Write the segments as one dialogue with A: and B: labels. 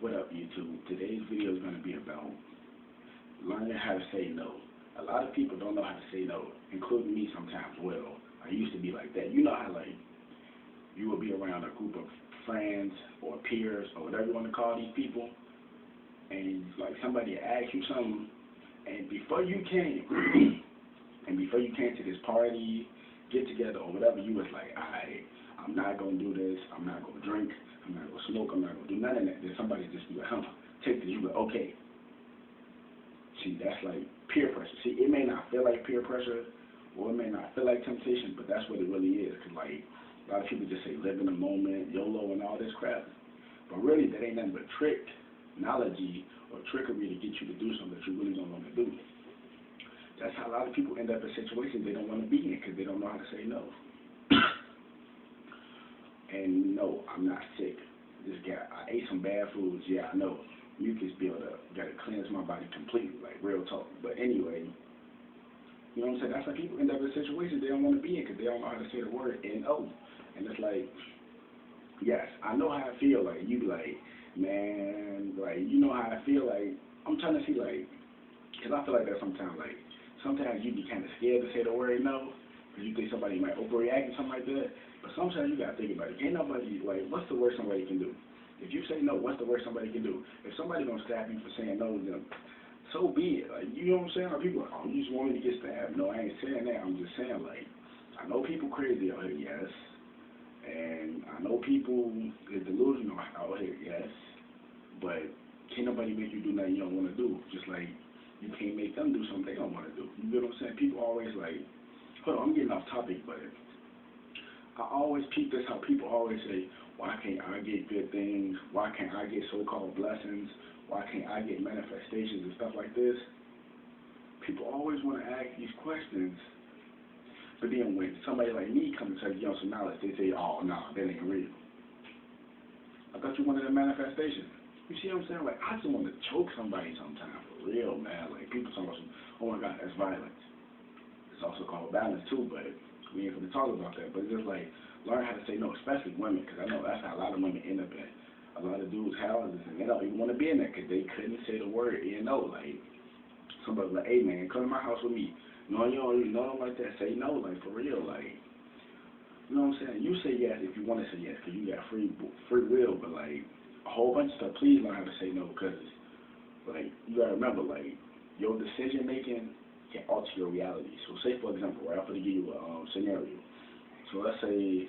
A: What up, YouTube? Today's video is going to be about learning how to say no. A lot of people don't know how to say no, including me sometimes. Well, I used to be like that. You know how, like, you will be around a group of friends or peers or whatever you want to call these people, and, like, somebody asks you something, and before you came, to this party, get together, or whatever, you was like, I'm not going to do this, I'm not going to drink, I'm not going to smoke, I'm not going to do none of that. Then somebody just be like, take this, you go, okay. See, that's like peer pressure. See, it may not feel like peer pressure, or it may not feel like temptation, but that's what it really is. Because, like, a lot of people just say, live in the moment, YOLO, and all this crap. But really, that ain't nothing but technology or trickery to get you to do something that you really don't want to do. That's how a lot of people end up in situations they don't want to be in because they don't know how to say no. And no, I'm not sick. I ate some bad foods. Yeah, I know. Mucus buildup. Got to cleanse my body completely, like real talk. But anyway, you know what I'm saying? That's how people end up in situations they don't want to be in because they don't know how to say the word N-O. And it's like, yes, I know how I feel. Like, you be like, man, like, you know how I feel. Like, I'm trying to see, like, because I feel like that sometimes, like, sometimes you be kind of scared to say the word no because you think somebody might overreact or something like that. But sometimes you got to think about it. Ain't nobody, like, what's the worst somebody can do? If you say no, what's the worst somebody can do? If somebody gonna stab you for saying no, then so be it. Like, you know what I'm saying? Like, people are like, oh, you just want me to get stabbed. No, I ain't saying that. I'm just saying, like, I know people crazy out here, yes. And I know people is delusional out here, yes. But can't nobody make you do nothing you don't want to do. Just like you can't make them do something they don't want to do. You know what I'm saying? People always like, hold on, I'm getting off topic, but I always peep this how people always say, why can't I get good things? Why can't I get so-called blessings? Why can't I get manifestations and stuff like this? People always want to ask these questions, but then when somebody like me comes and tells you some knowledge, they say, oh, no, that ain't real. I thought you wanted a manifestation. You see what I'm saying? Like, I just want to choke somebody sometimes, for real, man. Like, people talk about, oh my God, that's violence. It's also called balance, too, but we ain't going to talk about that. But it's just like, learn how to say no, especially women, because I know that's how a lot of women end up in a lot of dudes' houses, and they don't even want to be in there because they couldn't say the word no. Like, somebody's like, hey, man, come to my house with me. No, you don't even know them like that. Say no, like, for real, like, you know what I'm saying? You say yes if you want to say yes because you got free will, but, like, a whole bunch of stuff, please learn how to say no because, like, you got to remember, like, your decision-making can alter your reality. So, say, for example, right, I'm going to give you a scenario. So let's say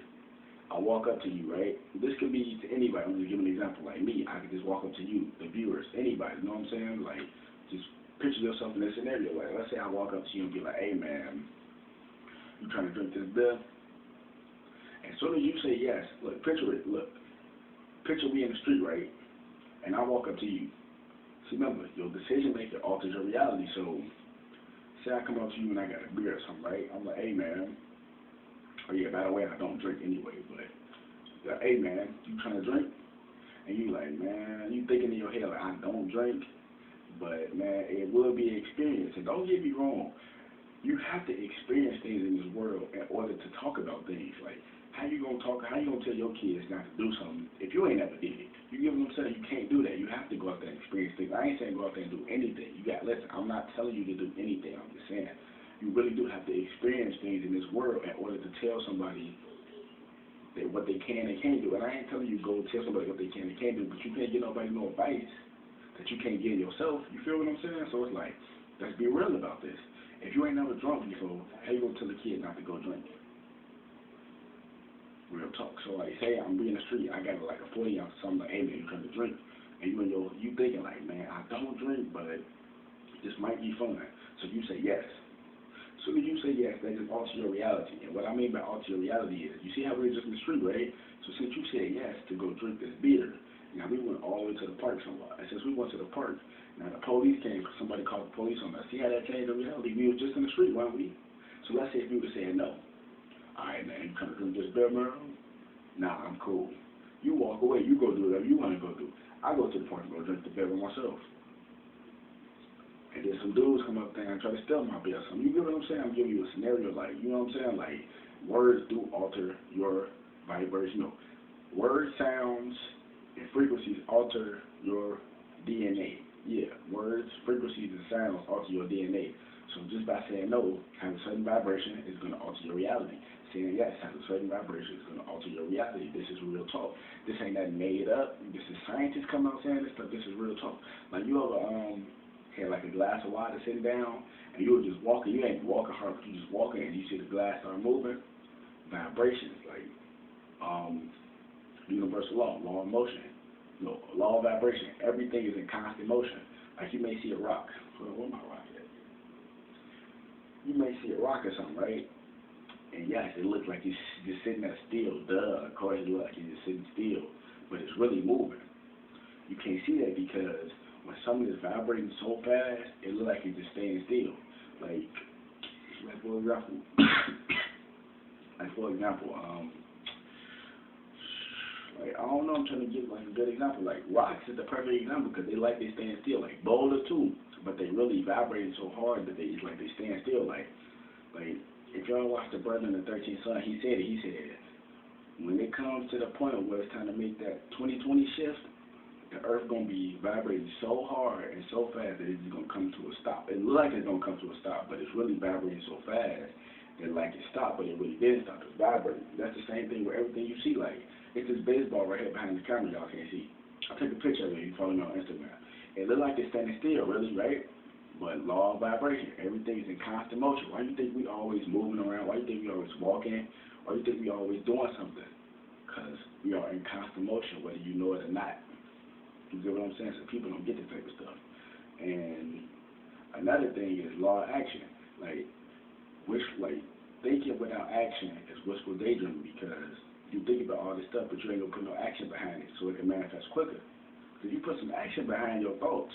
A: I walk up to you, right? This could be to anybody. I'm just giving an example. Like me, I could just walk up to you, the viewers, anybody. You know what I'm saying? Like, just picture yourself in this scenario. Like, let's say I walk up to you and be like, hey, man, you trying to drink this beer? As soon as you say yes, look, picture it. Look, picture we in the street, right? And I walk up to you. See, remember, your decision maker alters your reality. So, say I come up to you and I got a beer or something, right? I'm like, hey, man. Oh yeah, by the way, I don't drink anyway, but hey man, you trying to drink? And you like, man, you thinking in your head like, I don't drink, but man, it will be an experience. And don't get me wrong, you have to experience things in this world in order to talk about things. Like, how you gonna tell your kids not to do something if you ain't ever did it? You give them saying you can't do that. You have to go out there and experience things. I ain't saying go out there and do anything. Listen, I'm not telling you to do anything. I'm just saying you really do have to experience things in this world in order to tell somebody that what they can and can't do. And I ain't telling you go tell somebody what they can and can't do, but you can't give nobody no advice that you can't give yourself. You feel what I'm saying? So it's like, let's be real about this. If you ain't never drunk before, how you gonna tell a kid not to go drink? Real talk. So like, say I'm in the street, I got like a 40 ounce or something, like, hey man, you trying to drink? And you thinking like, man, I don't drink, but this might be fun. So you say yes. As soon as you say yes, that just alters your reality. And what I mean by alter your reality is, you see how we're just in the street, right? So since you said yes to go drink this beer, now we went all the way to the park somewhere. And since we went to the park, now the police came, somebody called the police on us. See how that changed the reality? We were just in the street, weren't we? So let's say if you would have said no. All right, man, you trying to drink this beer, man? Nah, I'm cool. You walk away. You go do whatever you want to go do. I go to the park and go drink the beer by myself. And then some dudes come up there and try to steal my bill. So you get what I'm saying? I'm giving you a scenario, like, you know what I'm saying? Like, words do alter your vibration. You know, word sounds and frequencies alter your DNA. Yeah, words, frequencies, and sounds alter your DNA. So just by saying no, has a certain vibration, is going to alter your reality. Saying yes has a certain vibration, is going to alter your reality. This is real talk. This ain't nothing made up. This is scientists coming out saying this stuff. This is real talk. Like you ever had like a glass of water sitting down, and you were just walking. You ain't walking hard, but you just walking, and you see the glass start moving. Vibrations, like universal law of motion. You know, law of vibration. Everything is in constant motion. Like you may see a rock. Where my rock at? You may see a rock or something, right? And yes, it looks like you're just sitting there still. Duh, of course it looks like you're just sitting still. But it's really moving. You can't see that because when something is vibrating so fast, it looks like it's just staying still. Like for example, like, I don't know, I'm trying to give like a good example. Like rocks is the perfect example because they staying still. Like boulders too, but they really vibrating so hard that it's like they stand still. Like if y'all watch the Brother and the 13th Son, he said when it comes to the point where it's time to make that 2020 shift, the earth gonna be vibrating so hard and so fast that it's gonna come to a stop. It looks like it's gonna come to a stop, but it's really vibrating so fast that like it stopped, but it really didn't stop. It's vibrating. That's the same thing with everything you see. Like it's this baseball right here behind the camera, y'all can't see. I'll take a picture of it. You follow me on Instagram. It looks like it's standing still, really, right? But law of vibration, everything is in constant motion. Why do you think we always moving around? Why do you think we always walking? Why do you think we always doing something? Because we are in constant motion, whether you know it or not. You get what I'm saying? So people don't get this type of stuff. And another thing is law of action. Like thinking without action is wishful daydreaming because you think about all this stuff, but you ain't gonna put no action behind it, so it can manifest quicker. If you put some action behind your thoughts,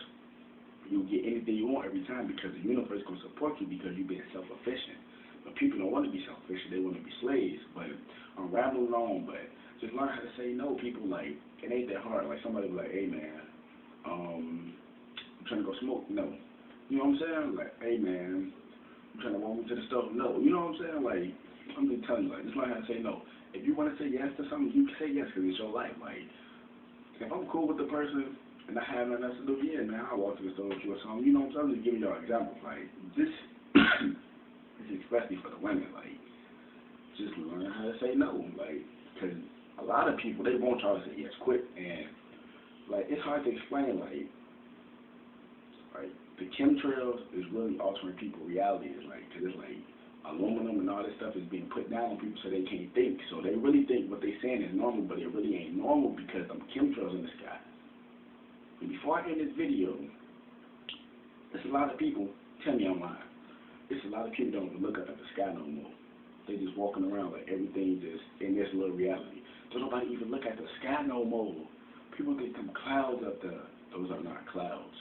A: you'll get anything you want every time because the universe gonna support you because you're being self-efficient. But people don't want to be self-efficient; they want to be slaves. But I'm rambling on, but just learn how to say no. People like it ain't that hard. Like somebody be like, "Hey man, I'm trying to go smoke." No, you know what I'm saying? Like, "Hey man, I'm trying to walk me to the stove." No, you know what I'm saying? Like, I'm just telling you, like, just learn how to say no. If you want to say yes to something, you can say yes because it's your life. Like, if I'm cool with the person and I have nothing else to do, yeah, man, I'll walk to the store with you or something. You know what I'm saying? I'm just giving y'all examples. Like, this is especially for the women. Like, just learn how to say no. Like, because a lot of people, they want y'all to say yes quick. And, like, it's hard to explain, like the chemtrails is really altering people's reality. It's like, because it's like, aluminum and all this stuff is being put down on people so they can't think. So they really think what they're saying is normal, but it really ain't normal because of chemtrails in the sky. And before I end this video, there's a lot of people, tell me I'm lying, there's a lot of people don't even look up at the sky no more. They just walking around like everything's just in this little reality. Don't nobody even look at the sky no more. People think them clouds up there, those are not clouds.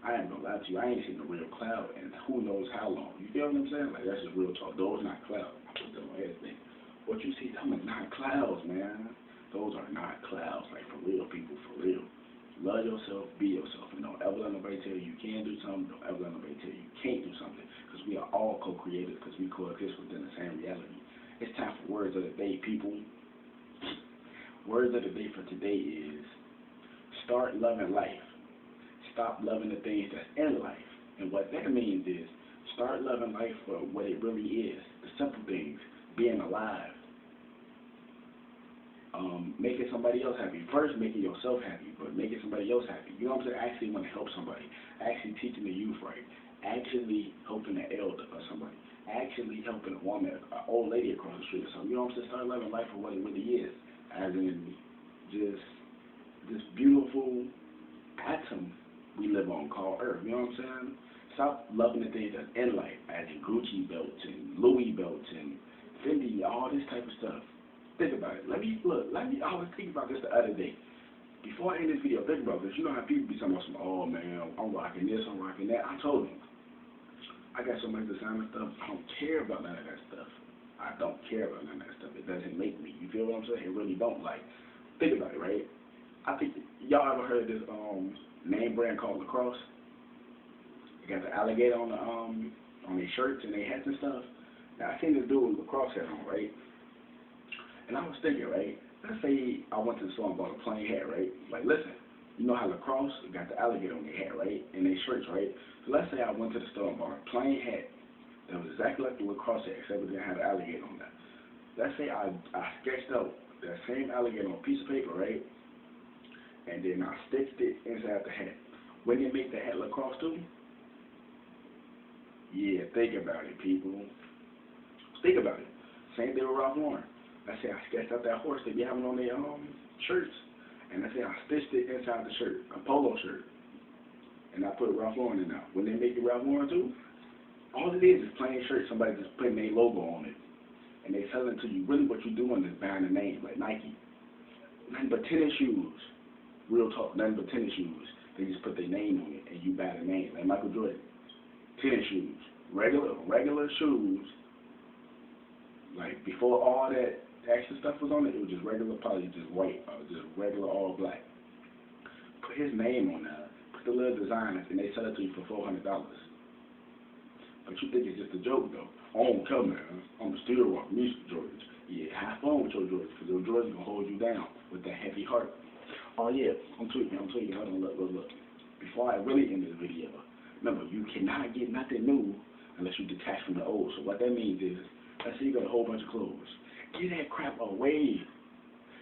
A: I ain't gonna lie to you, I ain't seen a real cloud in who knows how long. You feel what I'm saying? Like, that's just real talk. Those not clouds. I put them on everything. What you see, them are not clouds, man. Those are not clouds. Like, for real, people, for real. Love yourself, be yourself, and don't ever let nobody tell you you can do something. Don't ever let nobody tell you you can't do something, because we are all co-creators, because we coexist within the same reality. It's time for words of the day, people. Words of the day for today is start loving life. Stop loving the things that's in life. And what that means is start loving life for what it really is. The simple things, being alive, making somebody else happy. First, making yourself happy, but making somebody else happy. You know what I'm saying? Actually want to help somebody. Actually teaching the youth right. Actually helping the elder or somebody. Actually helping a woman, an old lady across the street or something. You know what I'm saying? Start loving life for what it really is. As in just this beautiful atom we live on called Earth. You know what I'm saying? Stop loving the things that's in life, as in Gucci belts and Louis belts and Fendi, all this type of stuff. Think about it. I was thinking about this the other day. Before I end this video, think about this. You know how people be talking about some, oh man, I'm rocking this, I'm rocking that. I told them, I got so much designer stuff, I don't care about none of that stuff. I don't care about none of that stuff. It doesn't make me. You feel what I'm saying? It really don't. Like, think about it, right? I think, y'all ever heard of this name brand called Lacrosse? They got the alligator on their shirts and their hats and stuff. Now, I seen this dude with Lacrosse hat on, right? And I was thinking, right, let's say I went to the store and bought a plain hat, right? Like, listen, you know how lacrosse got the alligator on their hat, right? And their shirts, right? So let's say I went to the store and bought a plain hat that was exactly like the lacrosse hat, except it didn't have an alligator on that. Let's say I sketched out that same alligator on a piece of paper, right? And then I stitched it inside the hat. Wouldn't it make the hat lacrosse too? Yeah, think about it, people. Think about it. Same thing with Ralph Lauren. Let's say I sketched out that horse they be having on their shirts. And let's say I stitched it inside the shirt, a polo shirt. And I put Ralph Lauren in now. Wouldn't they make it Ralph Lauren too? All it is plain shirt, somebody just putting their logo on it. And they selling it to you. Really what you're doing is buying a name, like Nike. Nothing but tennis shoes. Real talk, nothing but tennis shoes. They just put their name on it and you buy the name. Like Michael Jordan. Tennis shoes. Regular shoes. Like before all that extra stuff was on it, it was just regular, probably just white, just regular all black. Put his name on there, put the little design, and they sell it to you for $400. But you think it's just a joke though. I don't come man. I'm still rock music Jordans. Yeah, have fun with your Jordans, because your Jordans gonna hold you down with that heavy heart. Oh yeah, I'm tweaking. Hold on, look. Before I really end this video, remember, you cannot get nothing new unless you detach from the old. So what that means is, let's say you got a whole bunch of clothes. Get that crap away.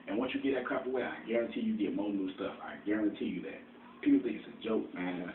A: And once you get that crap away, I guarantee you get more new stuff. I guarantee you that. People think it's a joke, man.